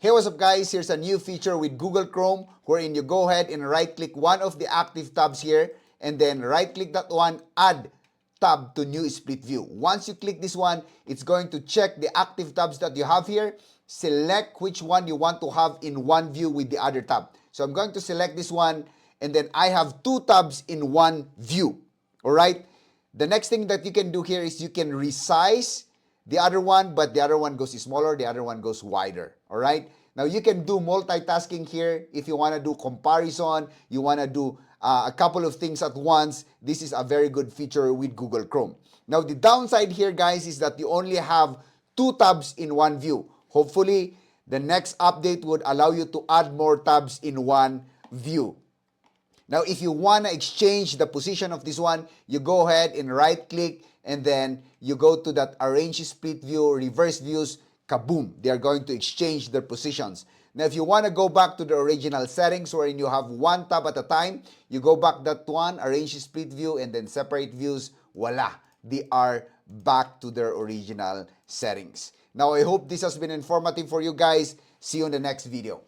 Hey, what's up guys? Here's a new feature with Google Chrome wherein you go ahead and right-click one of the active tabs here and then right-click that one, add tab to new split view. Once you click this one, it's going to check the active tabs that you have here, select which one you want to have in one view with the other tab. So I'm going to select this one and then I have two tabs in one view. All right? The next thing that you can do here is you can resize the other one, but the other one goes smaller, the other one goes wider. All right? Now, you can do multitasking here. If you want to do comparison, you want to do a couple of things at once, this is a very good feature with Google Chrome. Now, the downside here, guys, is that you only have two tabs in one view. Hopefully, the next update would allow you to add more tabs in one view. Now, if you want to exchange the position of this one, you go ahead and right-click, and then you go to that Arrange Split View, Reverse Views, kaboom! They are going to exchange their positions. Now, if you want to go back to the original settings wherein you have one tab at a time, you go back that one, Arrange Split View, and then Separate Views, voila! They are back to their original settings. Now, I hope this has been informative for you guys. See you in the next video.